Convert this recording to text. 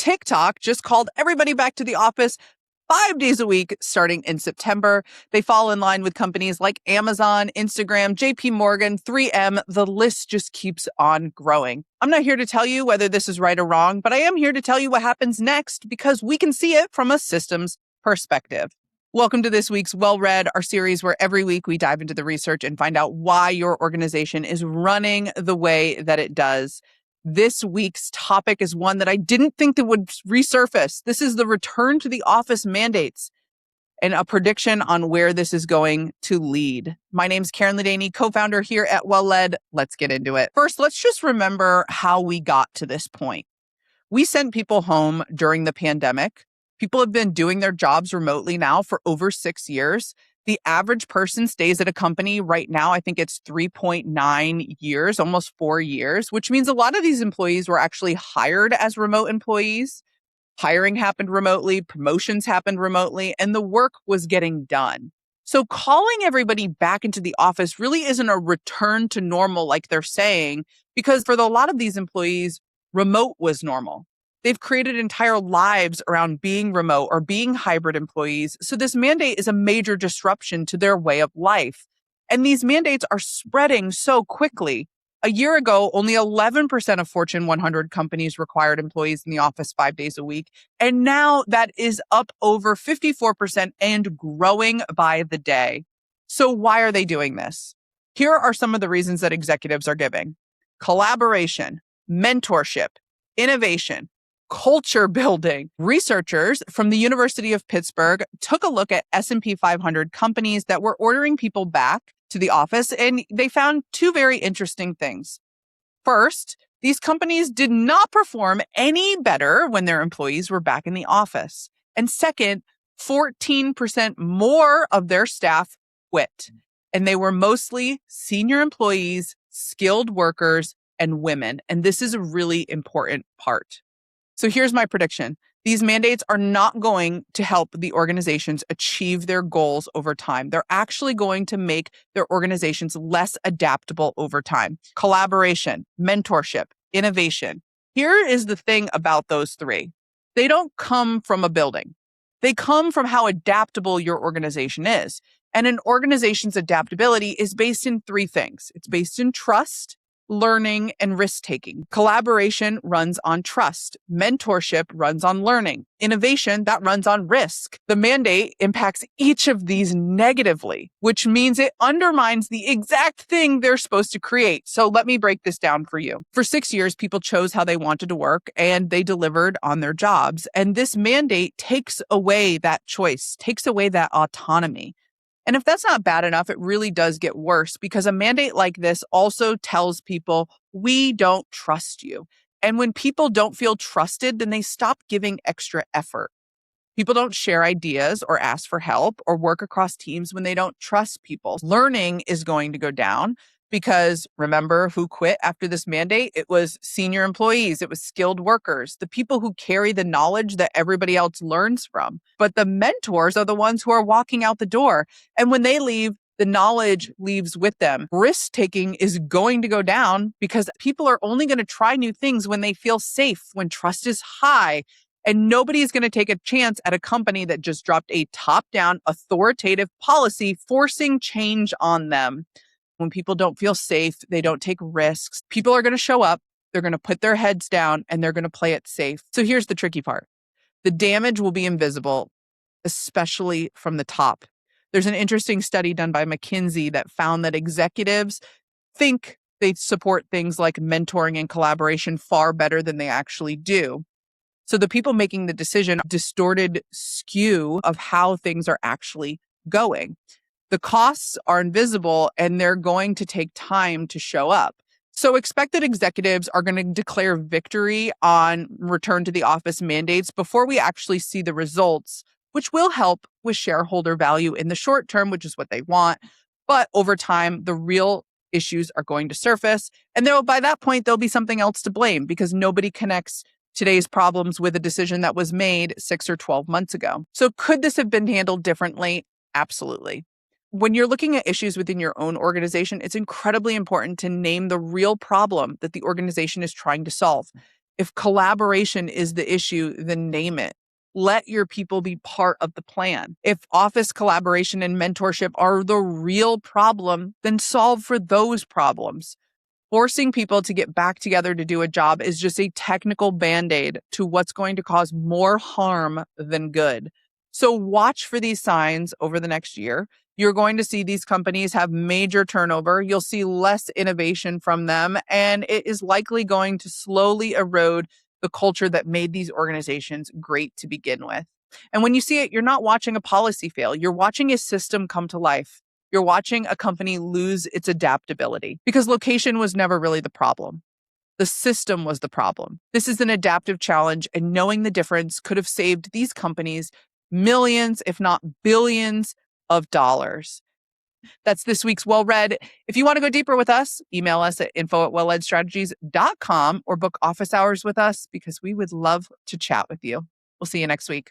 TikTok just called everybody back to the office 5 days a week starting in September. They fall in line with companies like Amazon, Instagram, JP Morgan, 3M. The list just keeps on growing. I'm not here to tell you whether this is right or wrong, but I am here to tell you what happens next because we can see it from a systems perspective. Welcome to this week's Well Read, our series where every week we dive into the research and find out why your organization is running the way that it does. This week's topic is one that I didn't think that would resurface. This is the return to the office mandates and a prediction on where this is going to lead. My name's Karen Ledaney, co-founder here at Well Led. Let's get into it. First, let's just remember how we got to this point. We sent people home during the pandemic. People have been doing their jobs remotely now for over 6 years. The average person stays at a company right now, I think it's 3.9 years, almost 4 years, which means a lot of these employees were actually hired as remote employees. Hiring happened remotely, promotions happened remotely, and the work was getting done. So calling everybody back into the office really isn't a return to normal like they're saying, because for a lot of these employees, remote was normal. They've created entire lives around being remote or being hybrid employees. So this mandate is a major disruption to their way of life. And these mandates are spreading so quickly. A year ago, only 11% of Fortune 100 companies required employees in the office 5 days a week. And now that is up over 54% and growing by the day. So why are they doing this? Here are some of the reasons that executives are giving: collaboration, mentorship, innovation, culture building. Researchers from the University of Pittsburgh took a look at S&P 500 companies that were ordering people back to the office, and they found two very interesting things. First, these companies did not perform any better when their employees were back in the office. And second, 14% more of their staff quit. And they were mostly senior employees, skilled workers, and women. And this is a really important part. So here's my prediction. These mandates are not going to help the organizations achieve their goals over time. They're actually going to make their organizations less adaptable over time. Collaboration, mentorship, innovation. Here is the thing about those three. They don't come from a building. They come from how adaptable your organization is. And an organization's adaptability is based in three things. It's based in trust, learning, and risk-taking. Collaboration runs on trust. Mentorship runs on learning. Innovation, that runs on risk. The mandate impacts each of these negatively, which means it undermines the exact thing they're supposed to create. So let me break this down for you. For 6 years, people chose how they wanted to work and they delivered on their jobs. And this mandate takes away that choice, takes away that autonomy. And if that's not bad enough, it really does get worse because a mandate like this also tells people, we don't trust you. And when people don't feel trusted, then they stop giving extra effort. People don't share ideas or ask for help or work across teams when they don't trust people. Learning is going to go down because remember who quit after this mandate? It was senior employees. It was skilled workers, the people who carry the knowledge that everybody else learns from. But the mentors are the ones who are walking out the door. And when they leave, the knowledge leaves with them. Risk-taking is going to go down because people are only going to try new things when they feel safe, when trust is high. And nobody is going to take a chance at a company that just dropped a top-down authoritative policy forcing change on them. When people don't feel safe, they don't take risks. People are going to show up, they're going to put their heads down, and they're going to play it safe. So here's the tricky part. The damage will be invisible, especially from the top. There's an interesting study done by McKinsey that found that executives think they support things like mentoring and collaboration far better than they actually do. So the people making the decision distorted skew of how things are actually going. The costs are invisible and they're going to take time to show up. So expect that executives are going to declare victory on return to the office mandates before we actually see the results, which will help with shareholder value in the short term, which is what they want. But over time, the real issues are going to surface. And by that point, there'll be something else to blame because nobody connects today's problems with a decision that was made 6 or 12 months ago. So could this have been handled differently? Absolutely. When you're looking at issues within your own organization, it's incredibly important to name the real problem that the organization is trying to solve. If collaboration is the issue, then name it. Let your people be part of the plan. If office collaboration and mentorship are the real problem, then solve for those problems. Forcing people to get back together to do a job is just a technical band-aid to what's going to cause more harm than good. So watch for these signs over the next year. You're going to see these companies have major turnover. You'll see less innovation from them, and it is likely going to slowly erode the culture that made these organizations great to begin with. And when you see it, you're not watching a policy fail. You're watching a system come to life. You're watching a company lose its adaptability because location was never really the problem. The system was the problem. This is an adaptive challenge, and knowing the difference could have saved these companies millions, if not billions of dollars. That's this week's Well Read. If you want to go deeper with us, email us at info@wellledstrategies.com or book office hours with us because we would love to chat with you. We'll see you next week.